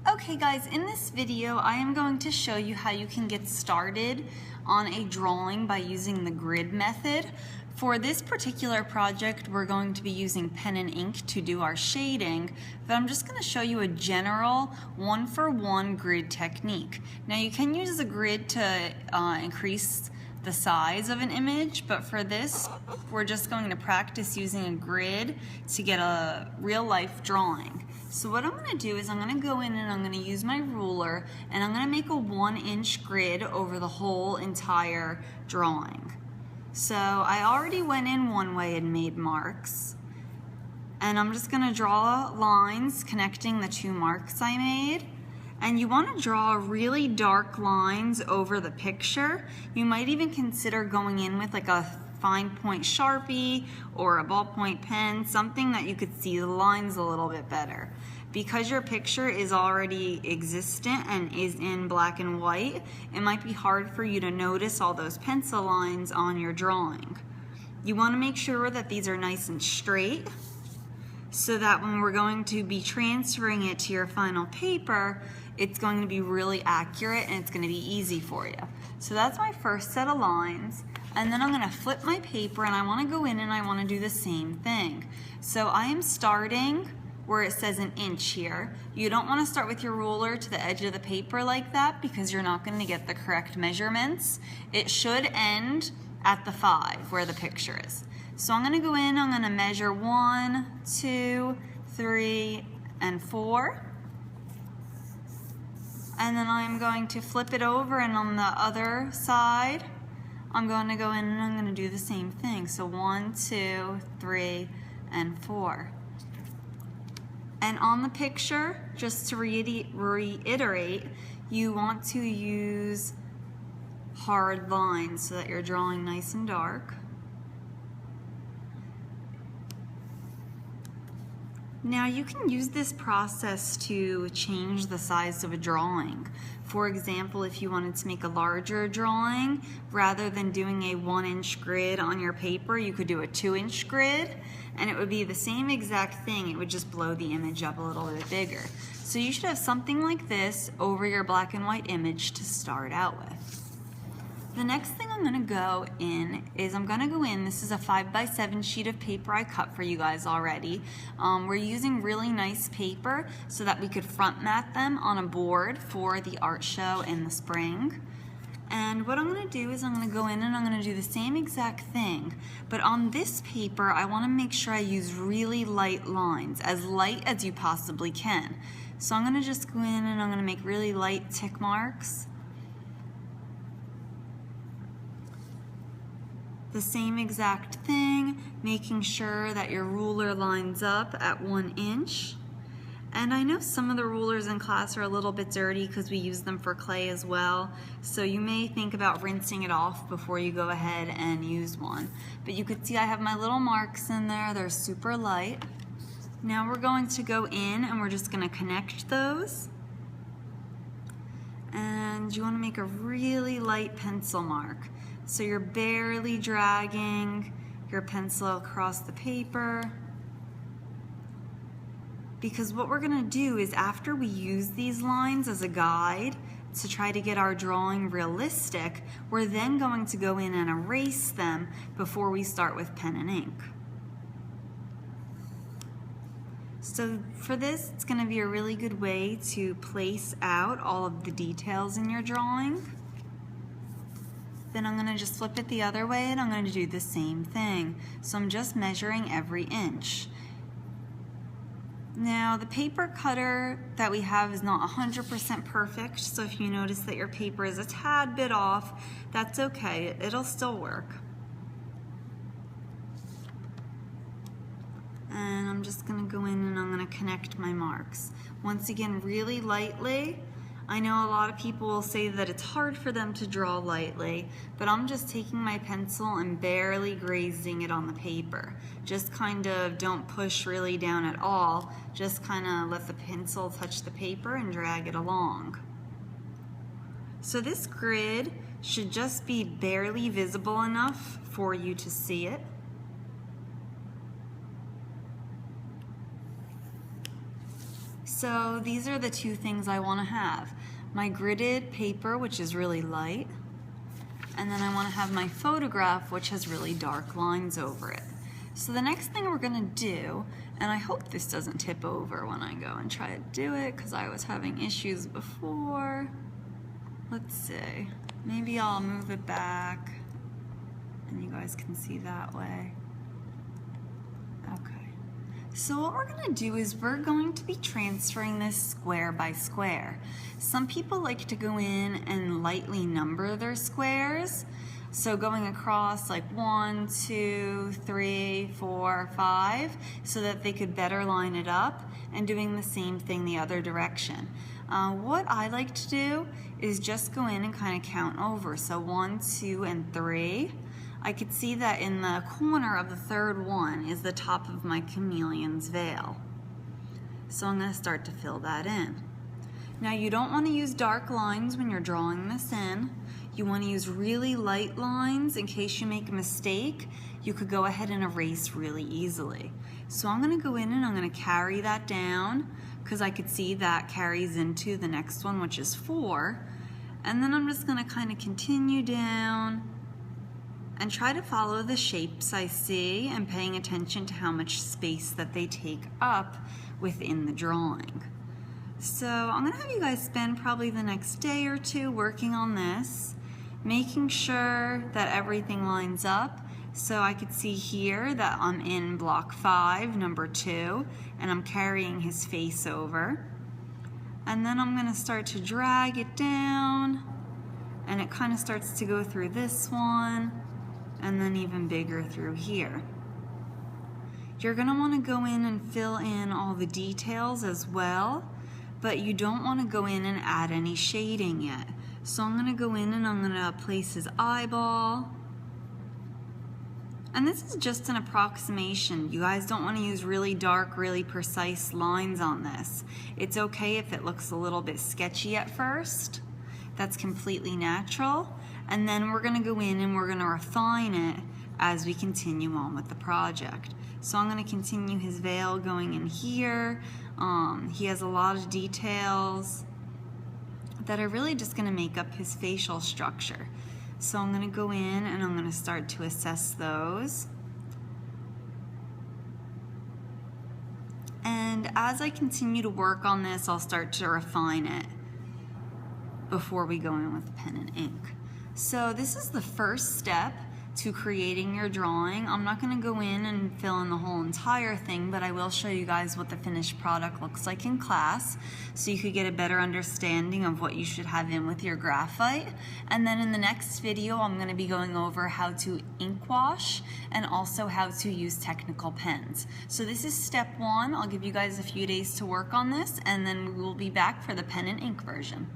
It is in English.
Okay guys, in this video I am going to show you how you can get started on a drawing by using the grid method. For this particular project we're going to be using pen and ink to do our shading, but I'm just going to show you a general one-for-one grid technique. Now you can use the grid to increase the size of an image, but for this we're just going to practice using a grid to get a real-life drawing. So what I'm going to do is I'm going to go in and I'm going to use my ruler and I'm going to make a 1-inch grid over the whole entire drawing. So I already went in one way and made marks, and I'm just going to draw lines connecting the two marks I made. And you want to draw really dark lines over the picture. You might even consider going in with like a fine point Sharpie or a ballpoint pen, something that you could see the lines a little bit better. Because your picture is already existent and is in black and white, it might be hard for you to notice all those pencil lines on your drawing. You want to make sure that these are nice and straight, so that when we're going to be transferring it to your final paper, it's going to be really accurate and it's going to be easy for you. So that's my first set of lines, and then I'm going to flip my paper and I want to go in and I want to do the same thing. So I am starting where it says an inch here. You don't want to start with your ruler to the edge of the paper like that because you're not going to get the correct measurements. It should end at the 5 where the picture is. So I'm going to go in, I'm going to measure 1, 2, 3, and 4. And then I'm going to flip it over, and on the other side, I'm going to go in and I'm going to do the same thing. So 1, 2, 3, and 4. And on the picture, just to reiterate, you want to use hard lines so that you're drawing nice and dark. Now you can use this process to change the size of a drawing. For example, if you wanted to make a larger drawing, rather than doing a 1-inch grid on your paper, you could do a 2-inch grid, and it would be the same exact thing. It would just blow the image up a little bit bigger. So you should have something like this over your black and white image to start out with. The next thing I'm going to go in is this is a 5x7 sheet of paper I cut for you guys already. We're using really nice paper so that we could front mat them on a board for the art show in the spring. And what I'm going to do is I'm going to go in and I'm going to do the same exact thing. But on this paper, I want to make sure I use really light lines, as light as you possibly can. So I'm going to just go in and I'm going to make really light tick marks. The same exact thing, making sure that your ruler lines up at 1 inch. And I know some of the rulers in class are a little bit dirty because we use them for clay as well, so you may think about rinsing it off before you go ahead and use one. But you could see I have my little marks in there, they're super light. Now we're going to go in and we're just going to connect those. And you want to make a really light pencil mark. So you're barely dragging your pencil across the paper. Because what we're going to do is, after we use these lines as a guide to try to get our drawing realistic, we're then going to go in and erase them before we start with pen and ink. So for this, it's going to be a really good way to place out all of the details in your drawing. Then I'm going to just flip it the other way and I'm going to do the same thing. So I'm just measuring every inch. Now the paper cutter that we have is not 100% perfect, so if you notice that your paper is a tad bit off, that's okay, it'll still work. And I'm just going to go in and I'm going to connect my marks. Once again, really lightly. I know a lot of people will say that it's hard for them to draw lightly, but I'm just taking my pencil and barely grazing it on the paper. Just kind of don't push really down at all, just kind of let the pencil touch the paper and drag it along. So this grid should just be barely visible enough for you to see it. So these are the two things I want to have. My gridded paper, which is really light, and then I want to have my photograph, which has really dark lines over it. So the next thing we're going to do, and I hope this doesn't tip over when I go and try to do it, because I was having issues before. Let's see. Maybe I'll move it back, and you guys can see that way. Okay. So what we're going to do is we're going to be transferring this square by square. Some people like to go in and lightly number their squares. So going across like 1, 2, 3, 4, 5, so that they could better line it up, and doing the same thing the other direction. What I like to do is just go in and kind of count over. So 1, 2, and 3. I could see that in the corner of the third one is the top of my chameleon's veil. So I'm going to start to fill that in. Now you don't want to use dark lines when you're drawing this in. You want to use really light lines in case you make a mistake. You could go ahead and erase really easily. So I'm going to go in and I'm going to carry that down, because I could see that carries into the next one, which is 4. And then I'm just going to kind of continue down and try to follow the shapes I see, and paying attention to how much space that they take up within the drawing. So I'm going to have you guys spend probably the next day or two working on this, making sure that everything lines up. So I could see here that I'm in block 5, number 2, and I'm carrying his face over. And then I'm going to start to drag it down, and it kind of starts to go through this one, and then even bigger through here. You're going to want to go in and fill in all the details as well, but you don't want to go in and add any shading yet. So I'm going to go in and I'm going to place his eyeball. And this is just an approximation. You guys don't want to use really dark, really precise lines on this. It's okay if it looks a little bit sketchy at first. That's completely natural. And then we're going to go in and we're going to refine it as we continue on with the project. So I'm going to continue his veil going in here. He has a lot of details that are really just going to make up his facial structure. So I'm going to go in and I'm going to start to assess those. And as I continue to work on this, I'll start to refine it before we go in with pen and ink. So this is the first step to creating your drawing. I'm not going to go in and fill in the whole entire thing, but I will show you guys what the finished product looks like in class, so you could get a better understanding of what you should have in with your graphite. And then in the next video, I'm going to be going over how to ink wash and also how to use technical pens. So this is step 1. I'll give you guys a few days to work on this, and then we will be back for the pen and ink version.